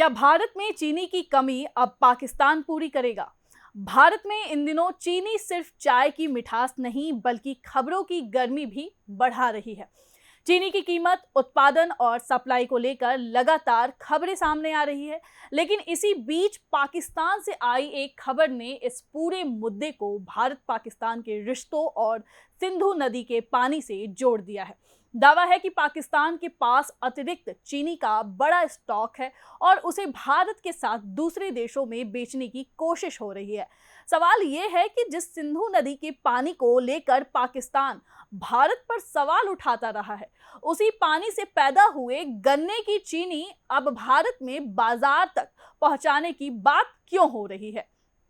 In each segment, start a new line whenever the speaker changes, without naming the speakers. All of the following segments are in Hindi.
क्या भारत में चीनी की कमी अब पाकिस्तान पूरी करेगा? भारत में इन दिनों चीनी सिर्फ चाय की मिठास नहीं बल्कि खबरों की गर्मी भी बढ़ा रही है। चीनी की कीमत, उत्पादन और सप्लाई को लेकर लगातार खबरें सामने आ रही है। लेकिन इसी बीच पाकिस्तान से आई एक खबर ने इस पूरे मुद्दे को भारत पाकिस्तान के रिश्तों और सिंधु नदी के पानी से जोड़ दिया है। दावा है कि पाकिस्तान के पास अतिरिक्त चीनी का बड़ा स्टॉक है और उसे भारत के साथ दूसरे देशों में बेचने की कोशिश हो रही है। सवाल ये है कि जिस सिंधु नदी के पानी को लेकर पाकिस्तान भारत पर सवाल उठाता रहा है, उसी पानी से पैदा हुए गन्ने की चीनी अब भारत में बाजार तक पहुंचाने की बात क्यों हो रही है?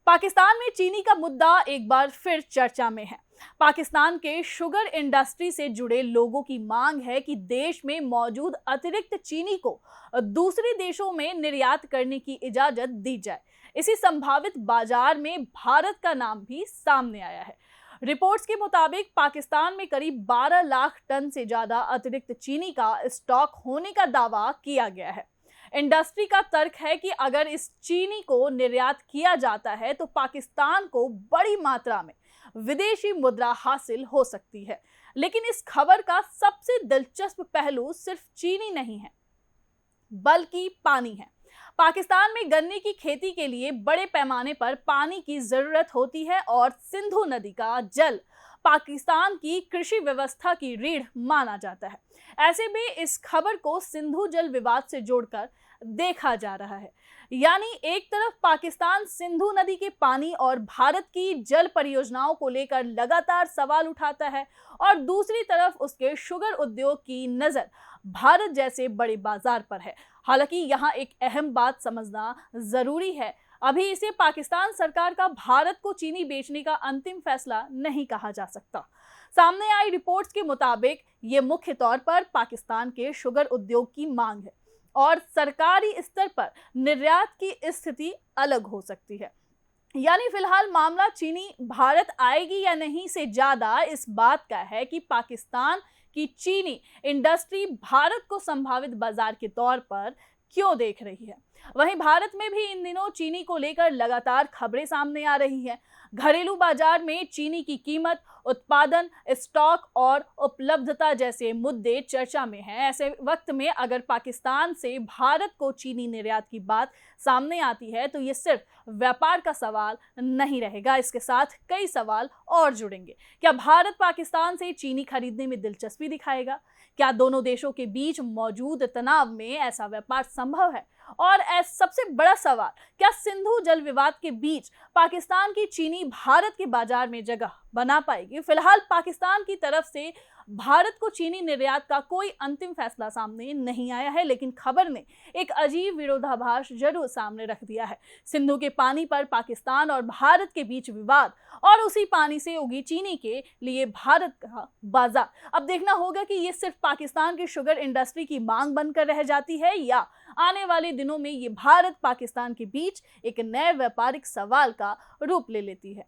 पाकिस्तान में चीनी का मुद्दा एक बार फिर चर्चा में है। पाकिस्तान के शुगर इंडस्ट्री से जुड़े लोगों की मांग है कि देश में मौजूद अतिरिक्त चीनी को दूसरे देशों में निर्यात करने की इजाजत दी जाए। इसी संभावित बाजार में भारत का नाम भी सामने आया है। रिपोर्ट्स के मुताबिक पाकिस्तान में करीब 12 लाख टन से ज्यादा अतिरिक्त चीनी का स्टॉक होने का दावा किया गया है। इंडस्ट्री का तर्क है कि अगर इस चीनी को निर्यात किया जाता है तो पाकिस्तान को बड़ी मात्रा में विदेशी मुद्रा हासिल हो सकती है। लेकिन इस खबर का सबसे दिलचस्प पहलू सिर्फ चीनी नहीं है बल्कि पानी है। पाकिस्तान में गन्ने की खेती के लिए बड़े पैमाने पर पानी की जरूरत होती है और सिंधु नदी का जल पाकिस्तान की कृषि व्यवस्था की रीढ़ माना जाता है। ऐसे में इस खबर को सिंधु जल विवाद से जोड़कर देखा जा रहा है। यानी एक तरफ पाकिस्तान सिंधु नदी के पानी और भारत की जल परियोजनाओं को लेकर लगातार सवाल उठाता है और दूसरी तरफ उसके शुगर उद्योग की नजर भारत जैसे बड़े बाजार पर है। हालांकि यहाँ एक अहम बात समझना जरूरी है, अभी इसे पाकिस्तान सरकार का भारत को चीनी बेचने का अंतिम फैसला नहीं कहा जा सकता। सामने आई रिपोर्ट्स के मुताबिक ये मुख्य तौर पर पाकिस्तान के शुगर उद्योग की मांग है और सरकारी स्तर पर निर्यात की स्थिति अलग हो सकती है। यानी फिलहाल मामला चीनी भारत आएगी या नहीं से ज्यादा इस बात का है कि पाकिस्तान की चीनी इंडस्ट्री भारत को संभावित बाजार के तौर पर क्यों देख रही है। वहीं भारत में भी इन दिनों चीनी को लेकर लगातार खबरें सामने आ रही हैं। घरेलू बाजार में चीनी की कीमत, उत्पादन, स्टॉक और उपलब्धता जैसे मुद्दे चर्चा में हैं। ऐसे वक्त में अगर पाकिस्तान से भारत को चीनी निर्यात की बात सामने आती है तो ये सिर्फ व्यापार का सवाल नहीं रहेगा, इसके साथ कई सवाल और जुड़ेंगे। क्या भारत पाकिस्तान से चीनी खरीदने में दिलचस्पी दिखाएगा? क्या दोनों देशों के बीच मौजूद तनाव में ऐसा व्यापार संभव है? और सबसे बड़ा सवाल, क्या सिंधु जल विवाद के बीच पाकिस्तान की चीनी भारत के बाजार में जगह बना पाएगी? फिलहाल पाकिस्तान की तरफ से भारत को चीनी निर्यात का कोई अंतिम फैसला सामने नहीं आया है, लेकिन खबर ने एक अजीब विरोधाभास जरूर सामने रख दिया है। सिंधु के पानी पर पाकिस्तान और भारत के बीच विवाद और उसी पानी से उगी चीनी के लिए भारत का बाजार। अब देखना होगा कि ये सिर्फ पाकिस्तान की शुगर इंडस्ट्री की मांग बनकर रह जाती है या आने वाले दिनों में ये भारत पाकिस्तान के बीच एक नए व्यापारिक सवाल का रूप ले लेती है।